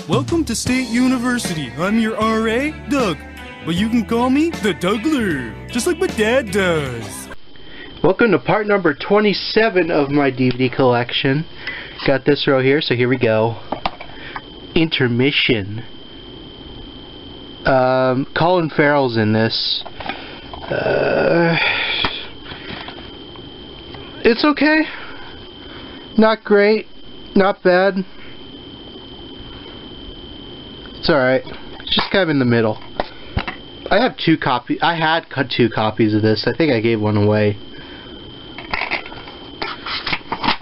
Welcome to State University. I'm your RA, Doug. But you can call me the Dougler, just like my dad does. Welcome to part number 27 of my DVD collection. Got this row here, so here we go. Intermission. Colin Farrell's in this. It's okay. Not great. Not bad. It's alright. It's just kind of in the middle. I have two copies. I had two copies of this. I think I gave one away.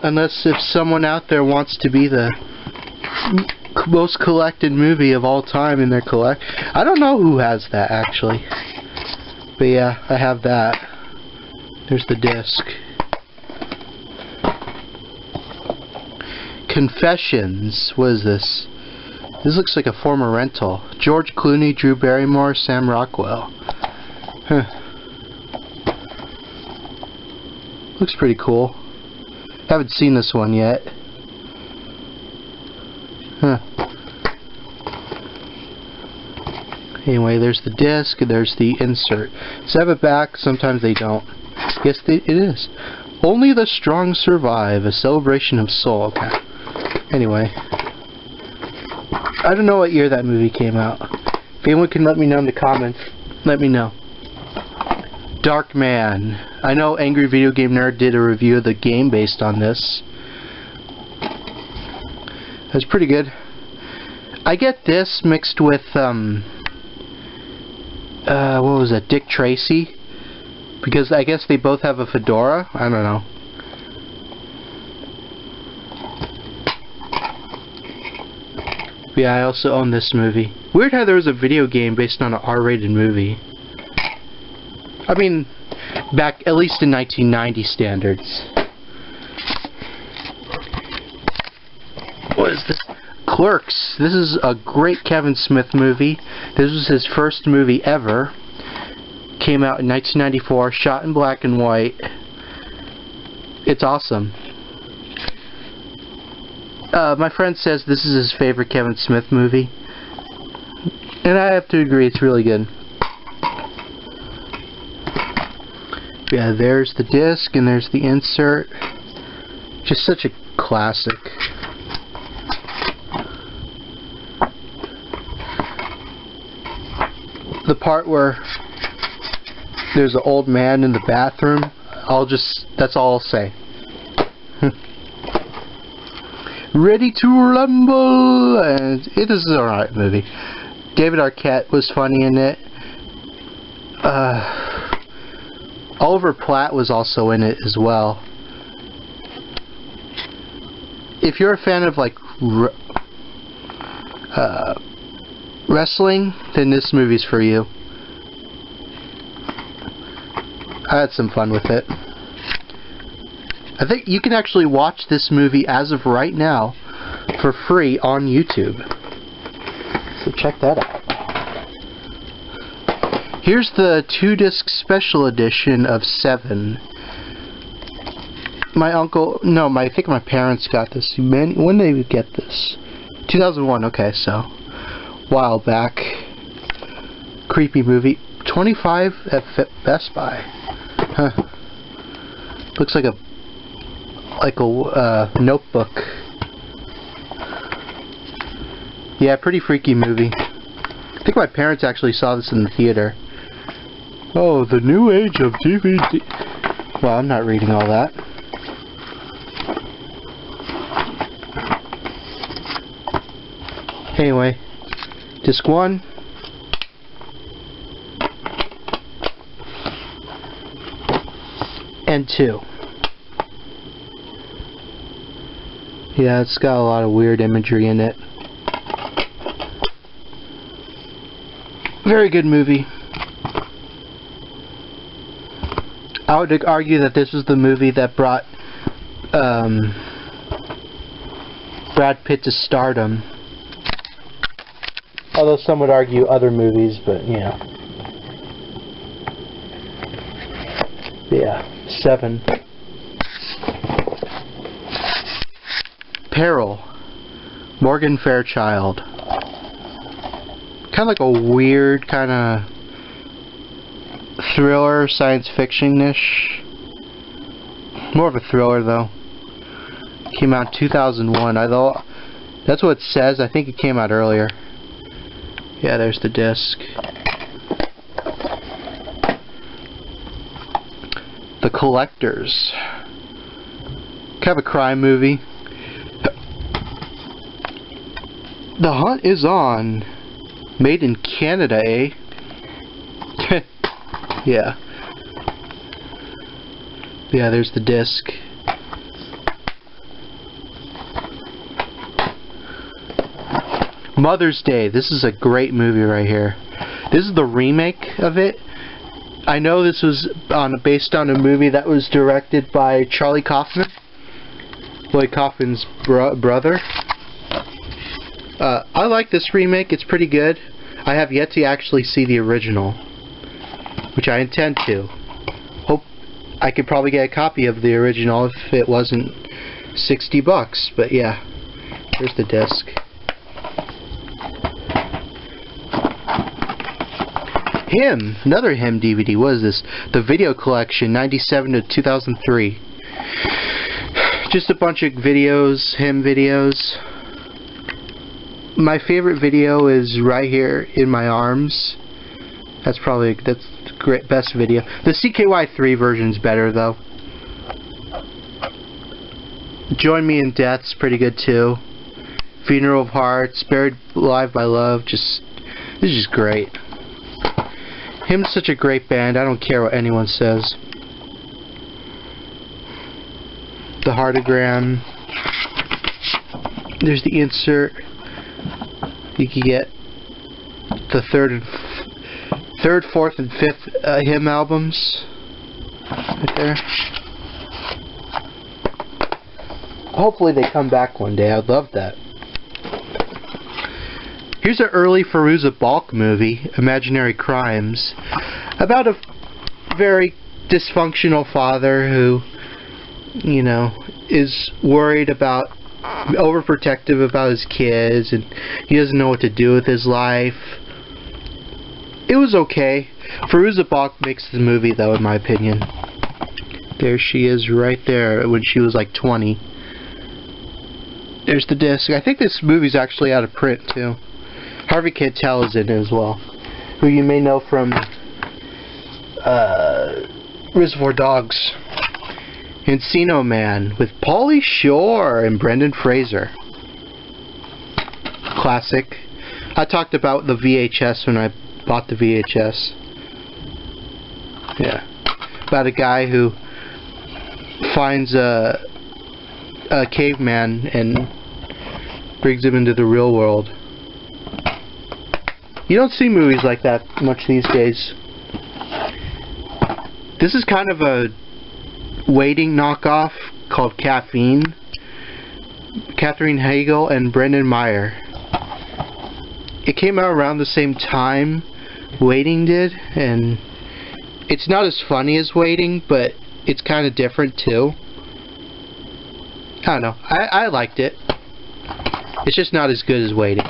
Unless if someone out there wants to be the most collected movie of all time in their collect. I don't know who has that actually. But yeah, I have that. There's the disc. Confessions. What is this? This looks like a former rental. George Clooney, Drew Barrymore, Sam Rockwell. Huh. Looks pretty cool. Haven't seen this one yet. Huh. Anyway, there's the disc, and there's the insert. Some have it back, sometimes they don't. Yes, it is. Only the strong survive, a celebration of soul. Okay. Anyway. I don't know what year that movie came out. If anyone can let me know in the comments, let me know. Darkman. I know Angry Video Game Nerd did a review of the game based on this. That's pretty good. I get this mixed with, what was it, Dick Tracy? Because I guess they both have a fedora? I don't know. Yeah, I also own this movie. Weird how there was a video game based on an R-rated movie. I mean, back at least in 1990 standards. What is this? Clerks. This is a great Kevin Smith movie. This was his first movie ever. Came out in 1994, shot in black and white. It's awesome. My friend says this is his favorite Kevin Smith movie. And I have to agree, it's really good. Yeah, there's the disc and there's the insert. Just such a classic. The part where there's an old man in the bathroom, that's all I'll say. Ready to rumble, and it is an alright movie. David Arquette was funny in it. Oliver Platt was also in it as well. If you're a fan of like wrestling, then this movie's for you. I had some fun with it. I think you can actually watch this movie as of right now for free on YouTube. So check that out. Here's the 2-disc special edition of Seven. I think my parents got this. When did they get this? 2001, okay, so a while back. Creepy movie. 25 at Best Buy. Huh. Looks like a notebook. Yeah, pretty freaky movie. I think my parents actually saw this in the theater. Oh, the new age of DVD. Well, I'm not reading all that. Anyway, disc 1. And 2. Yeah, it's got a lot of weird imagery in it. Very good movie. I would argue that this was the movie that brought Brad Pitt to stardom. Although some would argue other movies, but yeah. Yeah, 7. Peril. Morgan Fairchild. Kind of like a weird kind of thriller, science fiction-ish. More of a thriller though. Came out in 2001. I thought that's what it says. I think it came out earlier. Yeah, there's the disc. The Collectors. Kind of a crime movie. The Hunt is On. Made in Canada, eh? Yeah. Yeah, there's the disc. Mother's Day. This is a great movie right here. This is the remake of it. I know this was based on a movie that was directed by Charlie Kaufman. Lloyd Kaufman's brother. I like this remake. It's pretty good. I have yet to actually see the original, which I intend to. Hope I could probably get a copy of the original if it wasn't $60. But yeah, here's the disc. Him, another Him DVD. What is this? The Video Collection, 97 to 2003. Just a bunch of videos, Him videos. My favorite video is right here, In My Arms. That's the great best video. The CKY3 version's better though. Join Me in Death's pretty good too. Funeral of Hearts, Buried Alive by Love. This is just great. Him's such a great band. I don't care what anyone says. The Heartogram. There's the insert. You can get the third, fourth, and fifth Him albums right there. Hopefully they come back one day. I'd love that. Here's an early Fairuza Balk movie, Imaginary Crimes, about a very dysfunctional father who, you know, is worried about, overprotective about his kids, and he doesn't know what to do with his life. It was okay. Fairuza Balk makes the movie though, in my opinion. There she is right there when she was like 20. There's the disc. I think this movie's actually out of print too. Harvey Keitel is in it as well, who you may know from Reservoir Dogs. Encino Man with Pauly Shore and Brendan Fraser. Classic. I talked about the VHS when I bought the VHS. Yeah. About a guy who finds a caveman and brings him into the real world. You don't see movies like that much these days. This is kind of a Waiting knockoff called Caffeine. Katherine Heigl and Brendan Meyer. It came out around the same time Waiting did, and it's not as funny as Waiting, but it's kind of different too. I don't know. I liked it. It's just not as good as Waiting.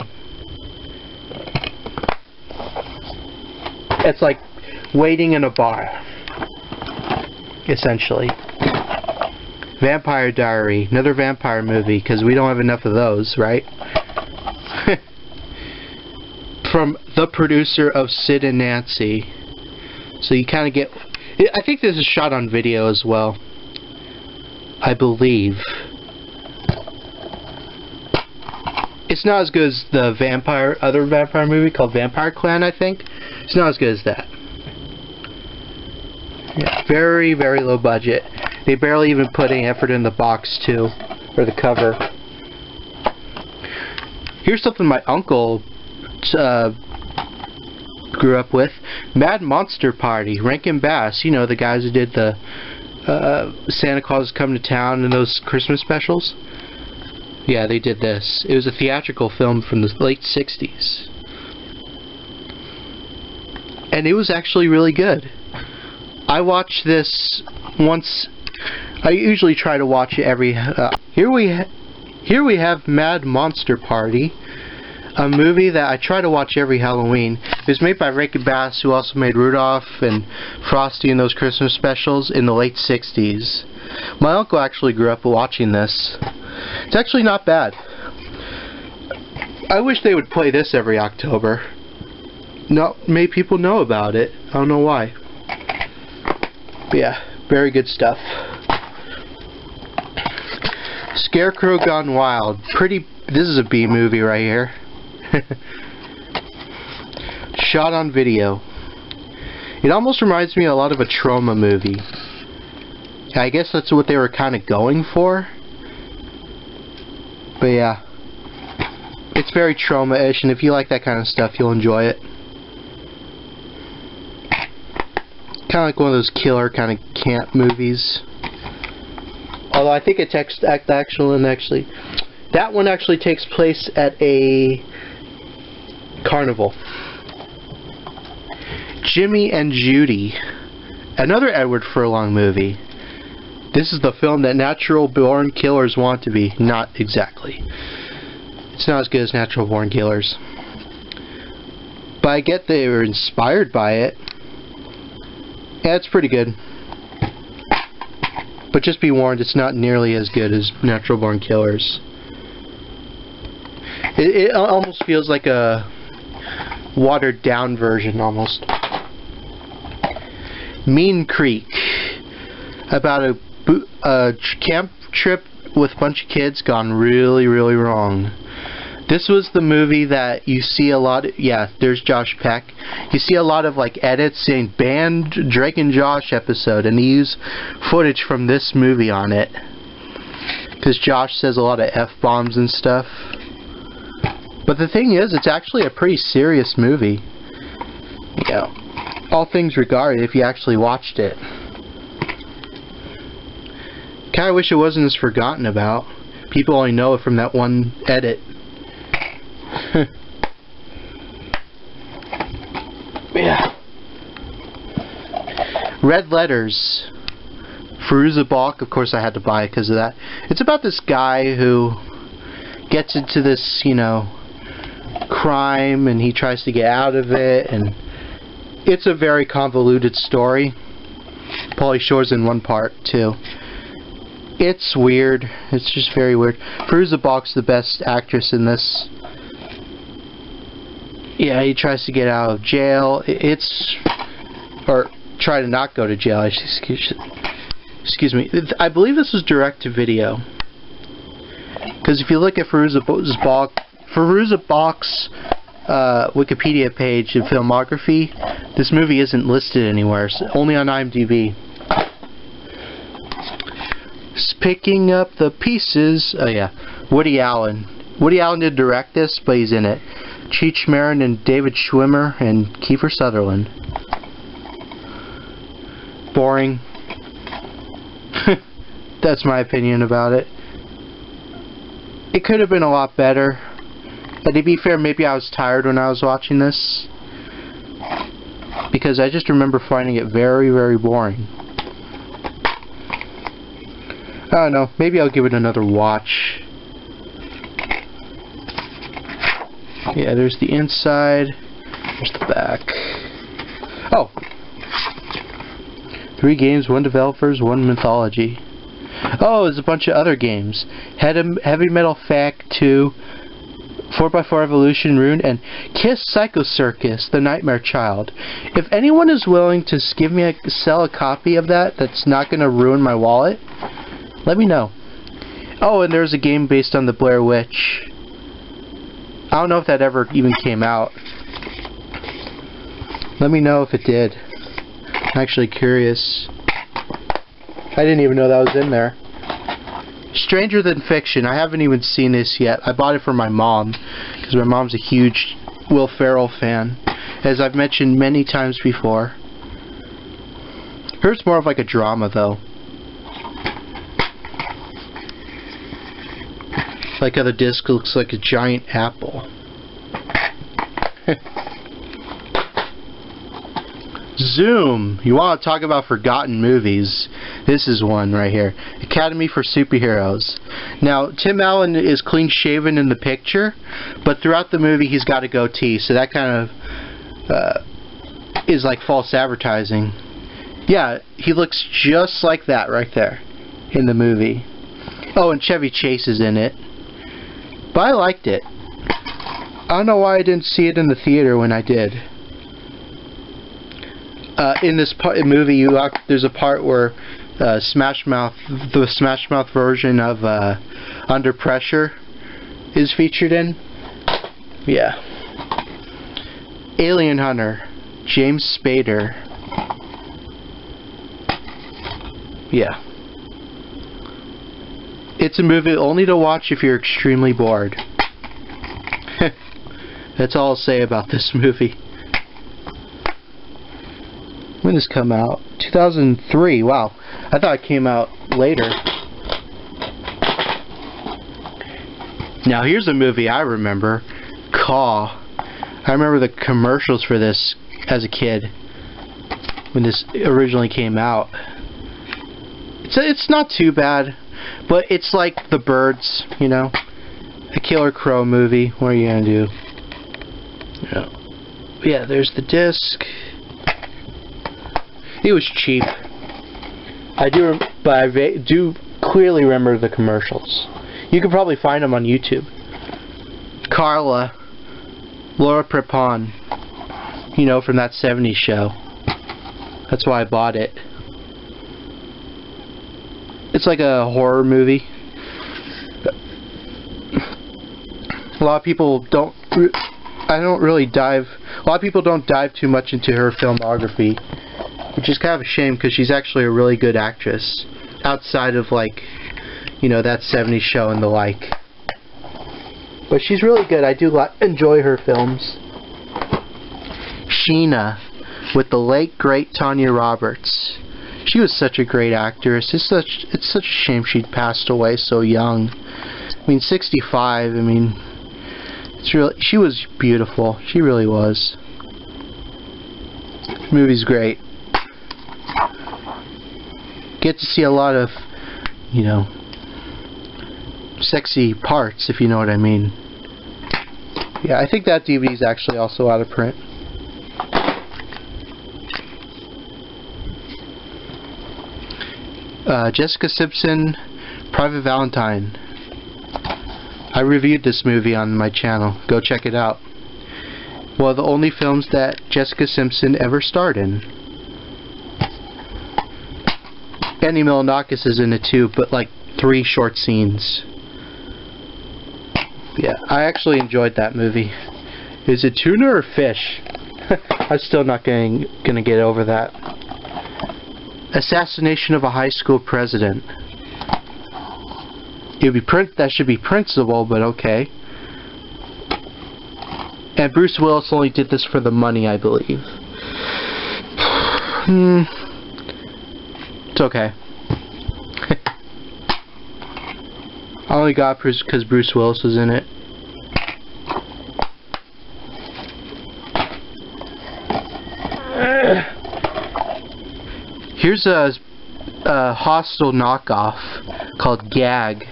It's like waiting in a bar, essentially. Vampire Diary, another vampire movie, because we don't have enough of those, right? From the producer of Sid and Nancy. So you kind of get... I think this is shot on video as well. I believe. It's not as good as the other vampire movie called Vampire Clan, I think. It's not as good as that. Yeah, very, very low budget. They barely even put any effort in the box, too. Or the cover. Here's something my uncle grew up with. Mad Monster Party. Rankin Bass. You know, the guys who did the Santa Claus is Coming to Town and those Christmas specials. Yeah, they did this. It was a theatrical film from the late 60s. And it was actually really good. I watched this once. I usually try to watch it every... Here we Here we have Mad Monster Party, a movie that I try to watch every Halloween. It was made by Rankin Bass, who also made Rudolph and Frosty and those Christmas specials in the late 60s. My uncle actually grew up watching this. It's actually not bad. I wish they would play this every October. Not many people know about it. I don't know why. But yeah, very good stuff. Scarecrow Gone Wild. This is a B movie right here. Shot on video. It almost reminds me a lot of a Troma movie. I guess that's what they were kind of going for. But yeah. It's very Troma-ish, and if you like that kind of stuff, you'll enjoy it. Kind of like one of those killer kind of camp movies. Although I think it actually that one actually takes place at a carnival. Jimmy and Judy, another Edward Furlong movie. This is the film that natural born killers want to be. Not exactly. It's not as good as Natural Born Killers. But I get they were inspired by it. Yeah, it's pretty good. But just be warned, it's not nearly as good as Natural Born Killers. It almost feels like a watered down version, almost. Mean Creek. About a camp trip with a bunch of kids gone really, really wrong. This was the movie that you see a lot of, yeah, there's Josh Peck. You see a lot of like edits saying banned Drake and Josh episode, and they use footage from this movie on it. Because Josh says a lot of F-bombs and stuff. But the thing is, it's actually a pretty serious movie. You know, all things regarded, if you actually watched it. Kinda wish it wasn't as forgotten about. People only know it from that one edit. Yeah. Red Letters. Fairuza Balk, of course I had to buy it because of that. It's about this guy who gets into this, you know, crime, and he tries to get out of it, and it's a very convoluted story. Pauly Shore's in one part too. It's weird. It's just very weird. Fairuza Balk's the best actress in this. Yeah, he tries to get out of jail. Or try to not go to jail. Excuse me. I believe this was direct to video. Because if you look at Fairuza Balk's Wikipedia page and filmography, this movie isn't listed anywhere. It's only on IMDb. Picking up the pieces. Oh yeah, Woody Allen. Woody Allen did direct this, but he's in it. Cheech Marin and David Schwimmer and Kiefer Sutherland. Boring. That's my opinion about it. It could have been a lot better. But to be fair, maybe I was tired when I was watching this. Because I just remember finding it very, very boring. I don't know. Maybe I'll give it another watch. Yeah, there's the inside. There's the back. Oh! 3 games, 1 developers, 1 mythology. Oh, there's a bunch of other games. Heavy Metal Fact 2, 4x4 Evolution Rune, and Kiss Psycho Circus, The Nightmare Child. If anyone is willing to sell a copy of that that's not going to ruin my wallet, let me know. Oh, and there's a game based on the Blair Witch. I don't know if that ever even came out. Let me know if it did. I'm actually curious. I didn't even know that was in there. Stranger Than Fiction. I haven't even seen this yet. I bought it for my mom, because my mom's a huge Will Ferrell fan, as I've mentioned many times before. Hers more of like a drama, though. Like how the disc looks like a giant apple. Zoom. You want to talk about forgotten movies. This is one right here. Academy for Superheroes. Now, Tim Allen is clean shaven in the picture, but throughout the movie he's got a goatee, so that kind of is like false advertising. Yeah, he looks just like that right there in the movie. Oh, and Chevy Chase is in it. But I liked it. I don't know why I didn't see it in the theater when I did. In this movie, there's a part where Smash Mouth, the Smash Mouth version of Under Pressure is featured in. Yeah. Alien Hunter, James Spader. Yeah. It's a movie only to watch if you're extremely bored. That's all I'll say about this movie. When did this come out? 2003. Wow. I thought it came out later. Now here's a movie I remember. Caw. I remember the commercials for this as a kid when this originally came out. It's not too bad, but it's like The Birds, you know, a Killer Crow movie. What are you gonna do? Yeah, there's the disc. It was cheap. But I do clearly remember the commercials. You can probably find them on YouTube. Carla, Laura Prepon, you know, from that 70s show. That's why I bought it. It's like a horror movie. A lot of people don't. A lot of people don't dive too much into her filmography, which is kind of a shame because she's actually a really good actress outside of, like, you know, that 70s show and the like. But she's really good. I do enjoy her films. Sheena with the late great Tanya Roberts. She was such a great actress. It's such a shame she passed away so young. I mean, 65. I mean, she was beautiful. She really was. The movie's great. Get to see a lot of, you know, sexy parts, if you know what I mean. Yeah, I think that DVD is actually also out of print. Jessica Simpson, Private Valentine. I reviewed this movie on my channel. Go check it out. One of the only films that Jessica Simpson ever starred in. Andy Milonakis is in it too, but like 3 short scenes. Yeah, I actually enjoyed that movie. Is it tuna or fish? I'm still not gonna get over that. Assassination of a High School President. That should be Principal, but okay. And Bruce Willis only did this for the money, I believe. It's okay. I only got because Bruce Willis was in it. Here's a Hostel knockoff called Gag.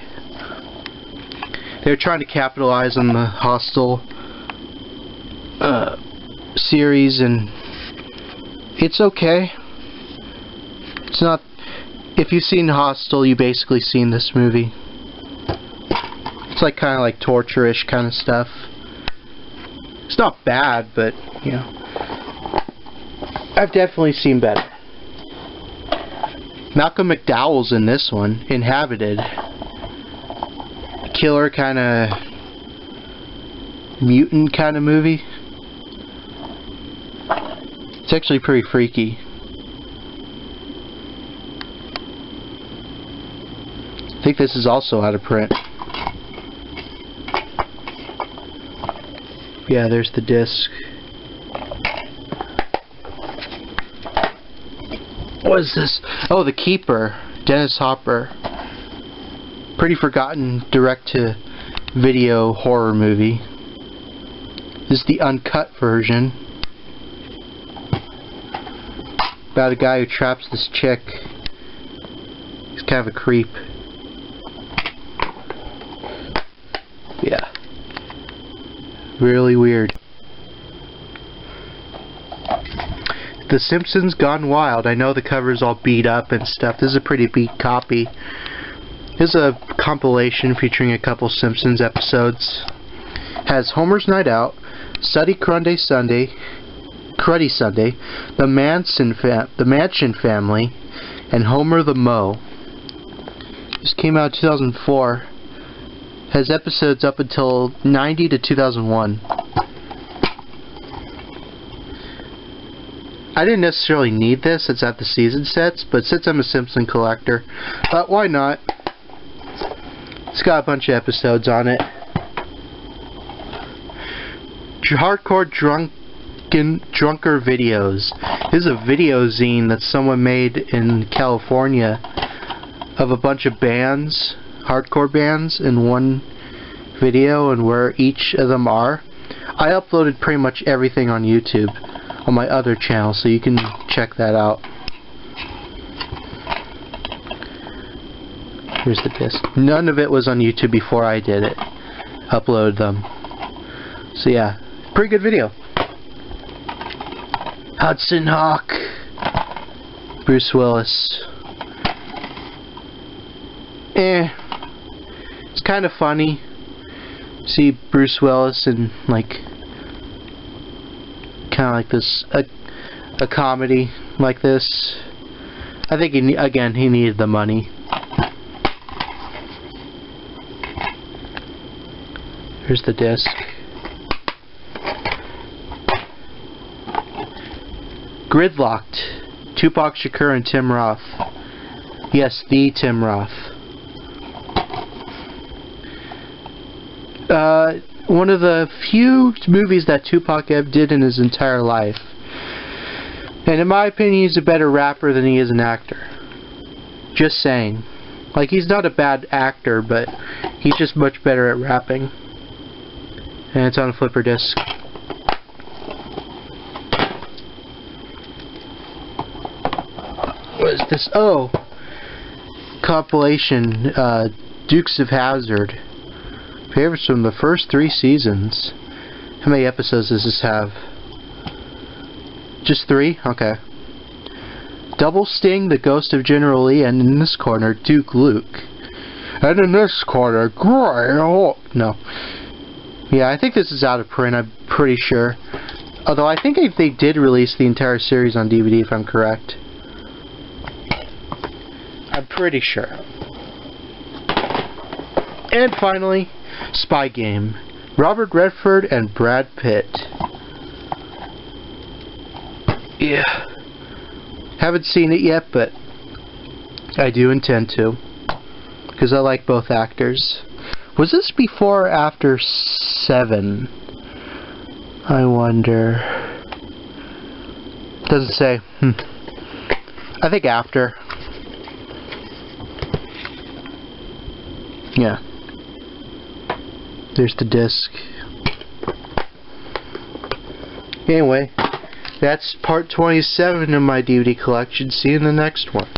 They're trying to capitalize on the Hostel series, and it's okay. It's not. If you've seen Hostel, you basically seen this movie. It's like kind of like torture-ish kind of stuff. It's not bad, but you know, I've definitely seen better. Malcolm McDowell's in this one. Inhabited. Killer kind of mutant kind of movie. It's actually pretty freaky. I think this is also out of print. Yeah, there's the disc. What is this? Oh, The Keeper. Dennis Hopper. Pretty forgotten direct-to-video horror movie. This is the uncut version. About a guy who traps this chick He's kind of a creep. Yeah. Really weird. The Simpsons Gone Wild. I know the cover's all beat up and stuff. This is a pretty beat copy. This is a compilation featuring a couple Simpsons episodes. Has Homer's Night Out, Study Cruddy Sunday, The Mansion Family, and Homer the Moe. This came out in 2004. Has episodes up until 90 to 2001. I didn't necessarily need this, it's at the season sets, but since I'm a Simpson collector, thought why not? It's got a bunch of episodes on it. Hardcore Drunker Videos. This is a video zine that someone made in California of a bunch of bands, hardcore bands, in one video and where each of them are. I uploaded pretty much everything on YouTube on my other channel, so you can check that out. Here's the disc. None of it was on YouTube before I did it. Uploaded them. So yeah, pretty good video. Hudson Hawk. Bruce Willis. It's kind of funny. See Bruce Willis in like kind of like this a comedy like this. I think he needed the money. Here's the disc. Gridlocked. Tupac Shakur and Tim Roth. Yes, the Tim Roth. One of the few movies that Tupac did in his entire life. And in my opinion, he's a better rapper than he is an actor. Just saying. Like, he's not a bad actor, but he's just much better at rapping. And it's on a flipper disc. What is this? Oh! Compilation, Dukes of Hazzard. Favorites from the first 3 seasons. How many episodes does this have? Just 3? Okay. Double Sting, the Ghost of General Lee, and in this corner, Duke Luke. And in this corner, Gray Hulk. No. Yeah, I think this is out of print, I'm pretty sure. Although I think they did release the entire series on DVD, if I'm correct. I'm pretty sure. And finally, Spy Game. Robert Redford and Brad Pitt. Yeah. Haven't seen it yet, but I do intend to. Because I like both actors. Was this before or after 7? I wonder. Doesn't say. I think after. Yeah. There's the disc. Anyway, that's part 27 of my DVD collection. See you in the next one.